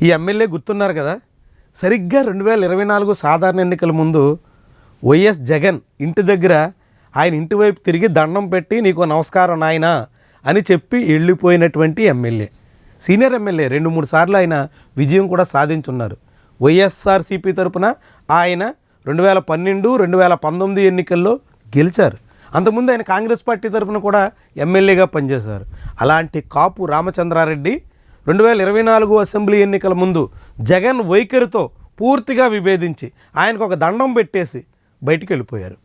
ఈ ఎమ్మెల్యే గుర్తున్నారు కదా, సరిగ్గా 2024 సాధారణ ఎన్నికల ముందు వైఎస్ జగన్ ఇంటి దగ్గర ఆయన ఇంటి వైపు తిరిగి దండం పెట్టి నీకు నమస్కారం నాయనా అని చెప్పి వెళ్ళిపోయినటువంటి ఎమ్మెల్యే, సీనియర్ ఎమ్మెల్యే. 2-3 సార్లు ఆయన విజయం కూడా సాధించున్నారు. వైఎస్ఆర్సీపీ తరపున ఆయన 2012, 2019 ఎన్నికల్లో గెలిచారు. అంతకుముందు ఆయన కాంగ్రెస్ పార్టీ తరపున కూడా ఎమ్మెల్యేగా పనిచేశారు. అలాంటి కాపు రామచంద్రారెడ్డి 2024 అసెంబ్లీ ఎన్నికల ముందు జగన్ వైఖరితో పూర్తిగా విభేదించి ఆయనకు ఒక దండం పెట్టేసి బయటికి వెళ్ళిపోయారు.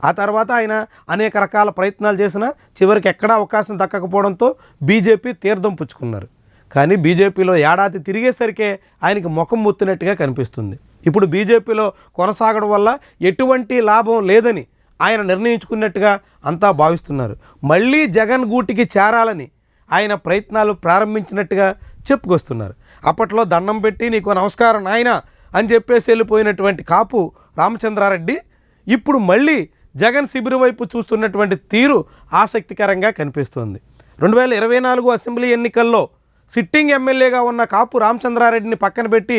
ఆ తర్వాత ఆయన అనేక రకాల ప్రయత్నాలు చేసినా చివరికి ఎక్కడా అవకాశం దక్కకపోవడంతో బీజేపీ తీర్థం పుచ్చుకున్నారు. కానీ బీజేపీలో ఏడాది తిరిగేసరికే ఆయనకి ముఖం ముత్తినట్టుగా కనిపిస్తుంది. ఇప్పుడు బీజేపీలో కొనసాగడం వల్ల ఎటువంటి లాభం లేదని ఆయన నిర్ణయించుకున్నట్టుగా అంతా భావిస్తున్నారు. మళ్ళీ జగన్ గూటికి చేరాలని ఆయన ప్రయత్నాలు ప్రారంభించినట్టుగా చెప్పుకొస్తున్నారు. అప్పట్లో దండం పెట్టి నీకు నమస్కారం నాయన అని చెప్పేసి వెళ్ళిపోయినటువంటి కాపు రామచంద్రారెడ్డి ఇప్పుడు మళ్ళీ జగన్ శిబిరం వైపు చూస్తున్నటువంటి తీరు ఆసక్తికరంగా కనిపిస్తోంది. 2024 అసెంబ్లీ ఎన్నికల్లో సిట్టింగ్ ఎమ్మెల్యేగా ఉన్న కాపు రామచంద్రారెడ్డిని పక్కన పెట్టి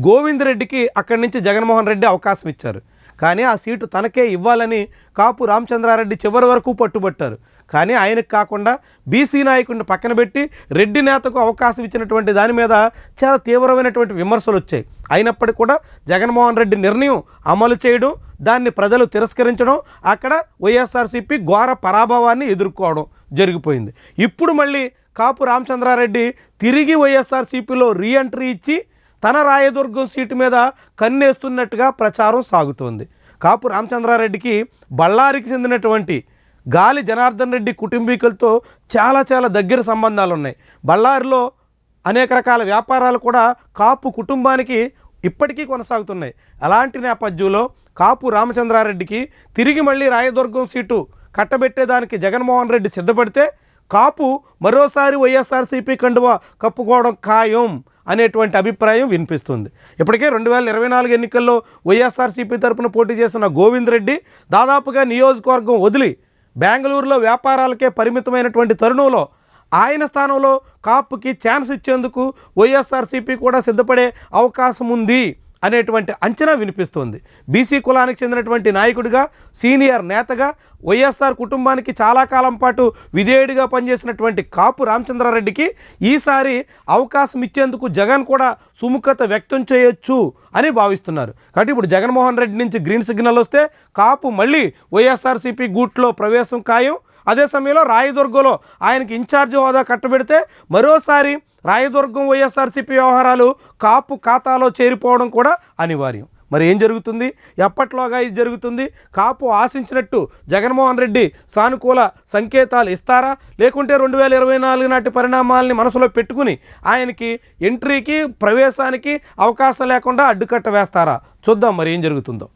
గోవింద్ రెడ్డికి అక్కడి నుంచి జగన్మోహన్ రెడ్డి అవకాశం ఇచ్చారు. కానీ ఆ సీటు తనకే ఇవ్వాలని కాపు రామచంద్రారెడ్డి చివరి వరకు పట్టుబట్టారు. కానీ ఆయనకు కాకుండా బీసీ నాయకుడిని పక్కన పెట్టి రెడ్డి నేతకు అవకాశం ఇచ్చినటువంటి దాని మీద చాలా తీవ్రమైనటువంటి విమర్శలు వచ్చాయి. అయినప్పటికీ కూడా జగన్మోహన్ రెడ్డి నిర్ణయం అమలు చేయడం, దాన్ని ప్రజలు తిరస్కరించడం, అక్కడ వైఎస్ఆర్సీపీ ఘోర పరాభవాన్ని ఎదుర్కోవడం జరిగిపోయింది. ఇప్పుడు మళ్ళీ కాపు రామచంద్రారెడ్డి తిరిగి వైఎస్ఆర్సీపీలో రీఎంట్రీ ఇచ్చి తన రాయదుర్గం సీటు మీద కన్నేస్తున్నట్టుగా ప్రచారం సాగుతోంది. కాపు రామచంద్రారెడ్డికి బళ్ళారికి చెందినటువంటి గాలి జనార్దన్ రెడ్డి కుటుంబీకులతో చాలా దగ్గర సంబంధాలు ఉన్నాయి. బళ్ళారిలో అనేక రకాల వ్యాపారాలు కూడా కాపు కుటుంబానికి ఇప్పటికీ కొనసాగుతున్నాయి. అలాంటి నేపథ్యంలో కాపు రామచంద్రారెడ్డికి తిరిగి మళ్ళీ రాయదుర్గం సీటు కట్టబెట్టేదానికి జగన్మోహన్ రెడ్డి సిద్ధపడితే కాపు మరోసారి వైఎస్ఆర్సీపీ కండువా కప్పుకోవడం ఖాయం అనేటువంటి అభిప్రాయం వినిపిస్తుంది. ఇప్పటికే 2024 ఎన్నికల్లో వైఎస్ఆర్సీపీ తరపున పోటీ చేసిన గోవింద్ రెడ్డి దాదాపుగా నియోజకవర్గం వదిలి బెంగళూరులో వ్యాపారాలకే పరిమితమైనటువంటి తరుణంలో ఆయన స్థానంలో కాపుకి ఛాన్స్ ఇచ్చేందుకు వైఎస్ఆర్సీపీ కూడా సిద్ధపడే అవకాశం ఉంది అనేటువంటి అంచనా వినిపిస్తోంది. బీసీ కులానికి చెందినటువంటి నాయకుడిగా, సీనియర్ నేతగా, వైఎస్ఆర్ కుటుంబానికి చాలా కాలం పాటు విధేయుడిగా పనిచేసినటువంటి కాపు రామచంద్రారెడ్డికి ఈసారి అవకాశం ఇచ్చేందుకు జగన్ కూడా సుముఖత వ్యక్తం చేయొచ్చు అని భావిస్తున్నారు. కాబట్టి ఇప్పుడు జగన్మోహన్ రెడ్డి నుంచి గ్రీన్ సిగ్నల్ వస్తే కాపు మళ్ళీ వైఎస్ఆర్సీపీ గూట్లో ప్రవేశం ఖాయం. అదే సమయంలో రాయదుర్గంలో ఆయనకి ఇన్ఛార్జ్ హోదా కట్టబెడితే మరోసారి రాయదుర్గం వైఎస్ఆర్సీపీ వ్యవహారాలు కాపు ఖాతాలో చేరిపోవడం కూడా అనివార్యం. మరి ఏం జరుగుతుంది? ఎప్పట్లోగా ఇది జరుగుతుంది? కాపు ఆశించినట్టు జగన్మోహన్ రెడ్డి సానుకూల సంకేతాలు ఇస్తారా, లేకుంటే 2024 నాటి పరిణామాలని మనసులో పెట్టుకుని ఆయనకి ఎంట్రీకి ప్రవేశానికి అవకాశం లేకుండా అడ్డుకట్ట వేస్తారా? చూద్దాం మరి ఏం జరుగుతుందో.